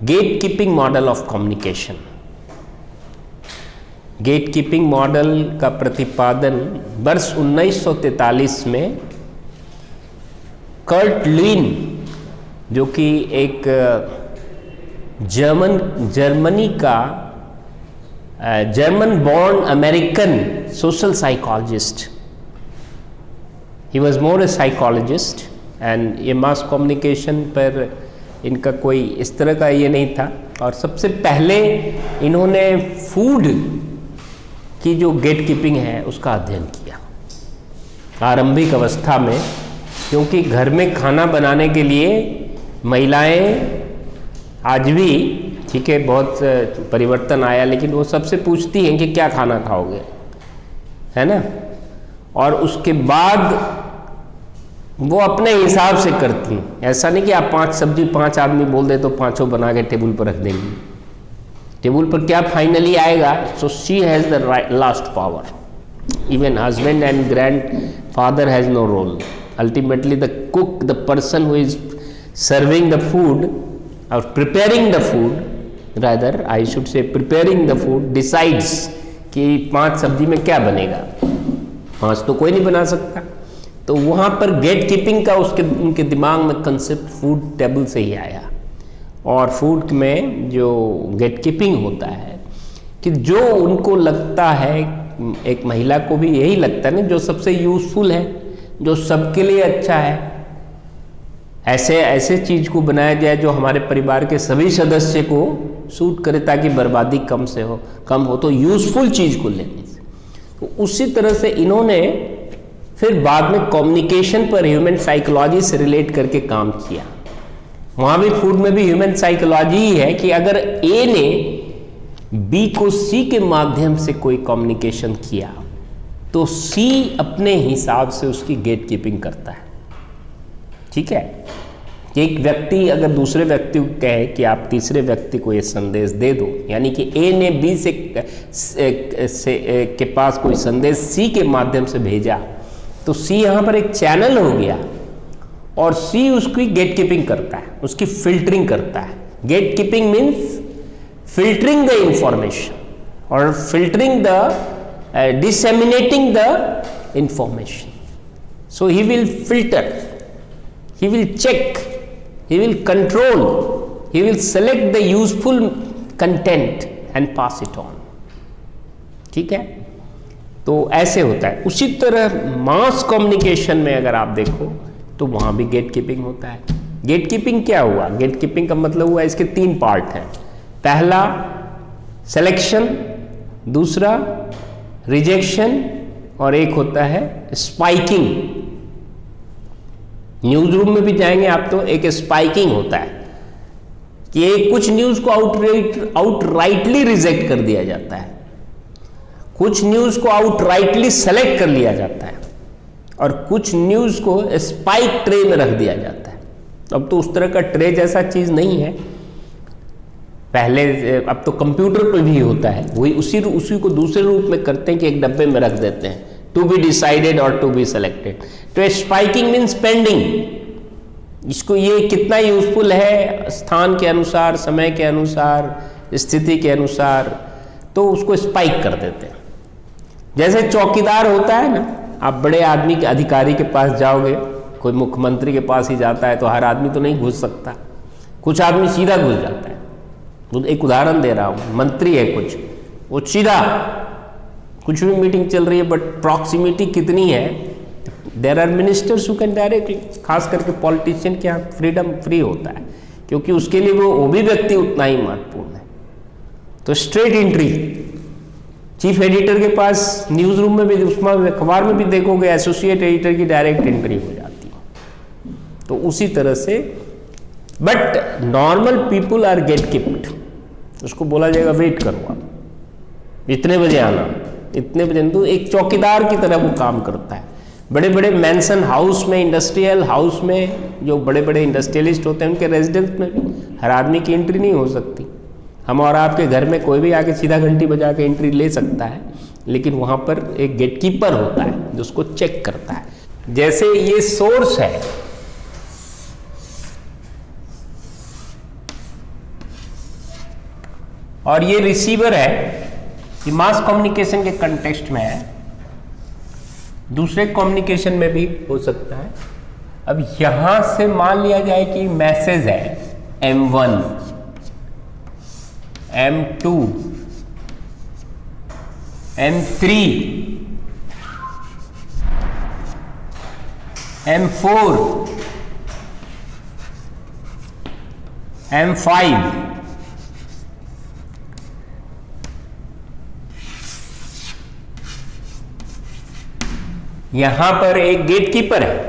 Gate keeping model of communication. Gate keeping model का प्रतिपादन वर्ष 1943 में कर्ट लुईन, जो कि एक जर्मनी का German born American social psychologist, he was more A psychologist, and ये मास कम्युनिकेशन पर इनका कोई इस तरह का ये नहीं था। और सबसे पहले इन्होंने फूड की जो गेट कीपिंग है उसका अध्ययन किया आरंभिक अवस्था में, क्योंकि घर में खाना बनाने के लिए महिलाएं आज भी, ठीक है, बहुत परिवर्तन आया, लेकिन वो सबसे पूछती हैं कि क्या खाना खाओगे, है ना, और उसके बाद वो अपने हिसाब से करती हैं। ऐसा नहीं कि आप 5 सब्जी 5 आदमी बोल दे तो 5 बना के टेबल पर रख देंगी। टेबल पर क्या फाइनली आएगा, so she has the last power. Even husband and grand father has no role. Ultimately the cook, the person who is serving the food और preparing the food, rather I should say preparing the food, decides कि 5 सब्जी में क्या बनेगा। 5 तो कोई नहीं बना सकता। तो वहाँ पर गेट कीपिंग का उनके दिमाग में कंसेप्ट फूड टेबल से ही आया। और फूड में जो गेट कीपिंग होता है कि जो उनको लगता है, एक महिला को भी यही लगता है ना, जो सबसे यूजफुल है, जो सबके लिए अच्छा है, ऐसे चीज़ को बनाया जाए जो हमारे परिवार के सभी सदस्य को सूट करे, ताकि बर्बादी कम हो, तो यूजफुल चीज़ को लेने से। तो उसी तरह से इन्होंने फिर बाद में कम्युनिकेशन पर ह्यूमन साइकोलॉजी से रिलेट करके काम किया। वहाँ भी फूड में भी ह्यूमन साइकोलॉजी ही है कि अगर ए ने बी को सी के माध्यम से कोई कम्युनिकेशन किया तो सी अपने हिसाब से उसकी गेट कीपिंग करता है। ठीक है, एक व्यक्ति अगर दूसरे व्यक्ति को कहे कि आप तीसरे व्यक्ति को ये संदेश दे दो, यानी कि ए ने बी के पास कोई संदेश सी के माध्यम से भेजा, तो सी यहाँ पर एक चैनल हो गया और सी उसकी गेट कीपिंग करता है, उसकी फिल्टरिंग करता है। Gate keeping means filtering the information और filtering the disseminating the information. So he will filter, he will check, he will control, he will select the useful content and pass it on। ठीक है, तो ऐसे होता है। उसी तरह mass communication में अगर आप देखो तो वहाँ भी गेट कीपिंग होता है। गेट कीपिंग क्या हुआ? गेट कीपिंग का मतलब हुआ इसके 3 पार्ट हैं। पहला सिलेक्शन, दूसरा रिजेक्शन, और एक होता है स्पाइकिंग। न्यूज रूम में भी जाएंगे आप तो एक स्पाइकिंग होता है कि कुछ न्यूज को आउटराइटली रिजेक्ट कर दिया जाता है, कुछ न्यूज को आउटराइटली सेलेक्ट कर लिया जाता है, और कुछ न्यूज को स्पाइक ट्रे में रख दिया जाता है। अब तो उस तरह का ट्रे जैसा चीज नहीं है, पहले अब तो कंप्यूटर पे भी होता है, वही उसी को दूसरे रूप में करते हैं कि एक डब्बे में रख देते हैं, टू बी डिसाइडेड और टू बी सेलेक्टेड। तो स्पाइकिंग मीन्स पेंडिंग। इसको ये कितना यूजफुल है स्थान के अनुसार, समय के अनुसार, स्थिति के अनुसार, तो उसको स्पाइक कर देते हैं। जैसे चौकीदार होता है ना, आप बड़े आदमी के अधिकारी के पास जाओगे, कोई मुख्यमंत्री के पास ही जाता है तो हर आदमी तो नहीं घुस सकता, कुछ आदमी सीधा घुस जाता है। तो एक उदाहरण दे रहा हूँ, मंत्री है कुछ, वो सीधा कुछ भी मीटिंग चल रही है, बट प्रॉक्सिमिटी कितनी है, there are ministers who can directly, खास करके पॉलिटिशियन के यहाँ फ्रीडम फ्री होता है, क्योंकि उसके लिए वो भी व्यक्ति उतना ही महत्वपूर्ण है। तो स्ट्रेट एंट्री, चीफ एडिटर के पास न्यूज रूम में भी, उसमें अखबार में भी देखोगे एसोसिएट एडिटर की डायरेक्ट एंट्री हो जाती है। तो उसी तरह से, but normal people are gate kept. उसको बोला जाएगा वेट करो आप, इतने बजे आना, इतने बजे। तो एक चौकीदार की तरह वो काम करता है। बड़े बड़े मैंसन हाउस में, इंडस्ट्रियल हाउस में, जो बड़े बड़े इंडस्ट्रियलिस्ट होते हैं उनके रेजिडेंस में भी हर आदमी की एंट्री नहीं हो सकती। हम और आपके घर में कोई भी आके सीधा घंटी बजा के एंट्री ले सकता है, लेकिन वहाँ पर एक गेट कीपर होता है जो उसको चेक करता है। जैसे ये सोर्स है, और ये रिसीवर है, ये मास कम्युनिकेशन के कंटेक्स्ट में है, दूसरे कम्युनिकेशन में भी हो सकता है। अब यहां से मान लिया जाए कि मैसेज है M1, M2, M3, M4, M5, यहां पर एक गेटकीपर है,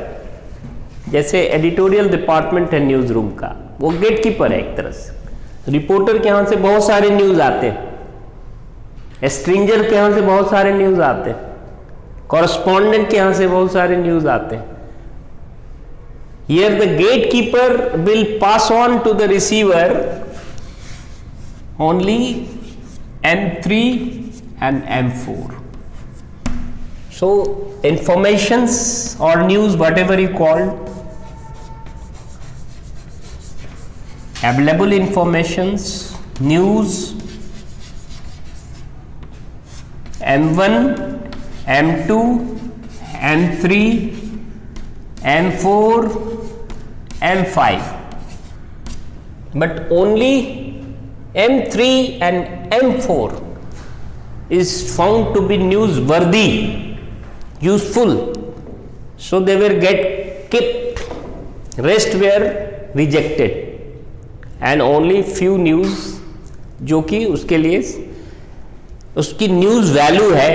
जैसे एडिटोरियल डिपार्टमेंट है न्यूज रूम का, वो गेटकीपर है एक तरह से। रिपोर्टर के यहां से बहुत सारे न्यूज आते हैं, स्ट्रिंजर के यहां से बहुत सारे न्यूज आते हैं, कॉरेस्पॉन्डेंट के यहां से बहुत सारे न्यूज आते हैं। Here the gatekeeper will pass on to the receiver only M3 and M4. So informations or news, whatever you call, available informations, news, M1, M2, M3, M4, M5, but only M3 and M4 is found to be newsworthy, useful, so they were kept, rest were rejected, and only few news जो कि उसके लिए उसकी news value है,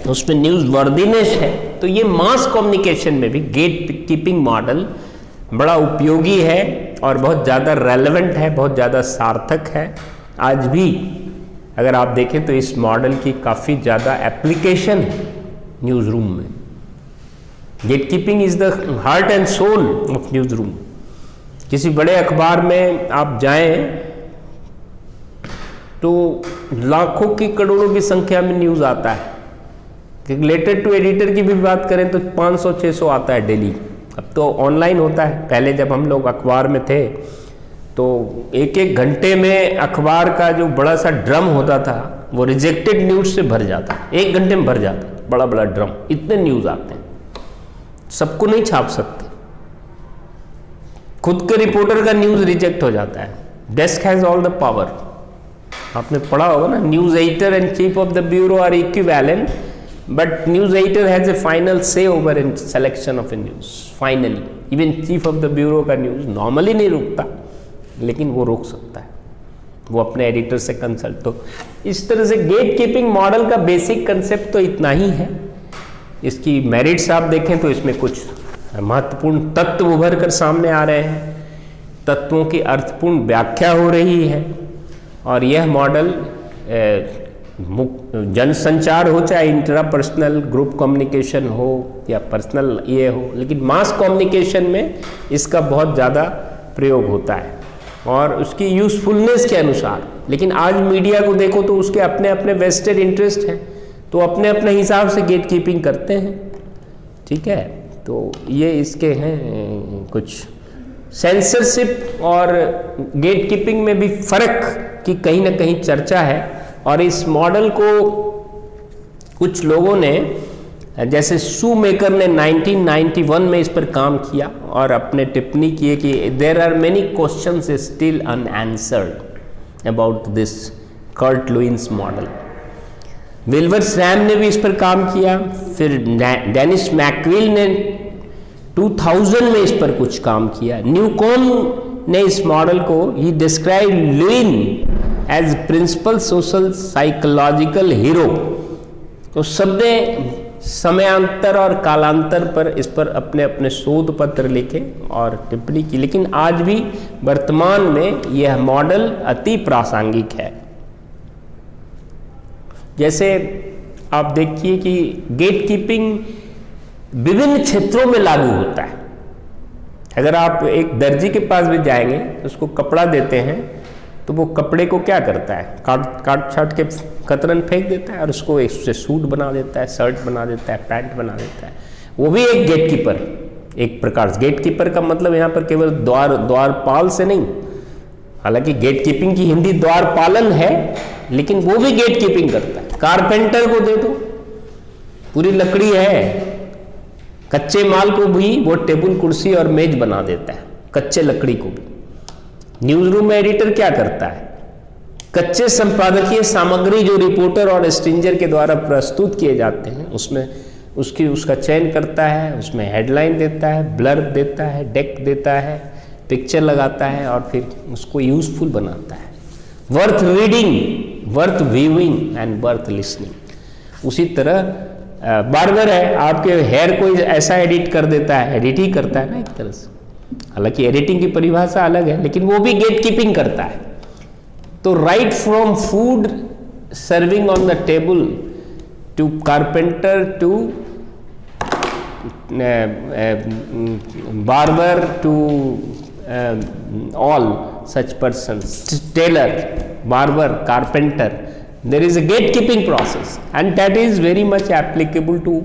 उसमें news worthiness है। तो ये मास कम्युनिकेशन में भी गेट कीपिंग मॉडल बड़ा उपयोगी है और बहुत ज़्यादा रेलेवेंट है, बहुत ज़्यादा सार्थक है। आज भी अगर आप देखें तो इस मॉडल की काफ़ी ज़्यादा एप्लीकेशन है न्यूज़ रूम में। Gate keeping is the heart and soul of news room. किसी बड़े अखबार में आप जाएं तो लाखों की करोड़ों की संख्या में न्यूज़ आता है। लेटर टू एडिटर की भी बात करें तो 500-600 आता है डेली। अब तो ऑनलाइन होता है, पहले जब हम लोग अखबार में थे तो एक एक घंटे में अखबार का जो बड़ा सा ड्रम होता था वो रिजेक्टेड न्यूज से भर जाता, एक घंटे में भर जाता, बड़ा बड़ा ड्रम, इतने न्यूज़ आते हैं, सबको नहीं छाप सकते। खुद के रिपोर्टर का न्यूज़ रिजेक्ट हो जाता है। Desk has all the power. आपने पढ़ा होगा ना, news editor and chief of the bureau are equivalent, but news editor has a final say over in selection of a news. Finally even chief of the bureau का news normally नहीं रुकता, लेकिन वो रोक सकता है, वो अपने एडिटर से कंसल्ट। तो इस तरह से गेट कीपिंग मॉडल का बेसिक कंसेप्ट तो इतना ही है। इसकी मेरिट्स आप देखें तो इसमें कुछ महत्वपूर्ण तत्व उभर कर सामने आ रहे हैं, तत्वों की अर्थपूर्ण व्याख्या हो रही है, और यह मॉडल जनसंचार हो, चाहे इंट्रापर्सनल ग्रुप कम्युनिकेशन हो या पर्सनल ये हो, लेकिन मास कम्युनिकेशन में इसका बहुत ज़्यादा प्रयोग होता है और उसकी यूज़फुलनेस के अनुसार। लेकिन आज मीडिया को देखो तो उसके अपने अपने वेस्टेड इंटरेस्ट हैं, तो अपने अपने हिसाब से गेट कीपिंग करते हैं। ठीक है, तो ये इसके हैं कुछ सेंसरशिप और गेट कीपिंग में भी फर्क की कहीं ना कहीं चर्चा है। और इस मॉडल को कुछ लोगों ने, जैसे शू मेकर ने 1991 में इस पर काम किया और अपने टिप्पणी किए कि there are many questions still unanswered about this Kurt Lewin model. विल्वर सैम ने भी इस पर काम किया, फिर डेनिस मैकविल ने 2000 में इस पर कुछ काम किया। न्यूकॉम ने इस मॉडल को ही describe Lewin as principal social psychological hero. तो सबने समयांतर और कालांतर पर इस पर अपने अपने शोध पत्र लिखे और टिप्पणी की, लेकिन आज भी वर्तमान में यह मॉडल अति प्रासंगिक है। जैसे आप देखिए कि गेट कीपिंग विभिन्न क्षेत्रों में लागू होता है। अगर आप एक दर्जी के पास भी जाएंगे, उसको कपड़ा देते हैं तो वो कपड़े को क्या करता है, काट छाट के कतरन फेंक देता है और उसको उससे सूट बना देता है, शर्ट बना देता है, पैंट बना देता है। वो भी एक गेट कीपर, एक प्रकार से। गेट कीपर का मतलब यहाँ पर केवल द्वारपाल से नहीं, हालांकि गेट कीपिंग की हिंदी द्वारपालन है, लेकिन वो भी गेट कीपिंग करता है। कारपेंटर को दे दो, पूरी लकड़ी है, कच्चे माल को भी वो टेबल कुर्सी और मेज बना देता है, कच्चे लकड़ी को भी। न्यूज रूम में एडिटर क्या करता है? कच्चे संपादकीय सामग्री जो रिपोर्टर और स्ट्रिंजर के द्वारा प्रस्तुत किए जाते हैं उसमें उसका चयन करता है, उसमें हेडलाइन देता है, ब्लर्ब देता है, डेक देता है, पिक्चर लगाता है और फिर उसको यूजफुल बनाता है। Worth reading, worth viewing and worth listening. उसी तरह बार्बर है, आपके हेयर को ऐसा एडिट कर देता है, एडिट ही करता है ना एक तरह से, हालांकि एडिटिंग की परिभाषा अलग है, लेकिन वो भी गेट कीपिंग करता है। तो right from food serving on the table to carpenter to barber to all such persons, tailor, barber, carpenter, there is a gatekeeping process, and that is very much applicable to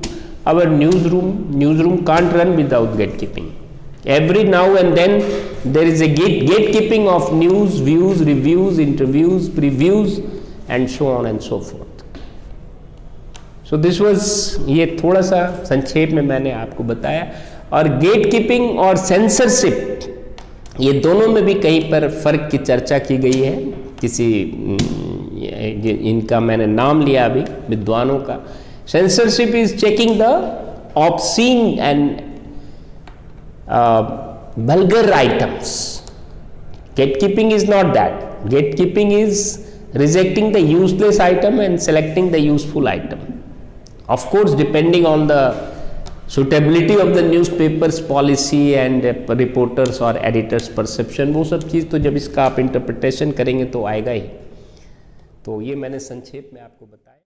our newsroom. Newsroom can't run without gatekeeping. Every now and then there is a gatekeeping of news, views, reviews, interviews, previews and so on and so forth. So this was, ये थोड़ा सा संक्षेप में मैंने आपको बताया। और gate keeping और सेंसरशिप, ये दोनों में भी कहीं पर फर्क की चर्चा की गई है। किसी इनका मैंने नाम लिया अभी विद्वानों का। Censorship is checking the obscene and vulgar items. Gate keeping is not that. Gate keeping is rejecting the useless item and selecting the useful item. Of course, depending on the suitability of the newspaper's policy and reporters or editors perception, वो सब चीज़ तो जब इसका आप interpretation करेंगे तो आएगा ही। तो ये मैंने संक्षेप में आपको बताया।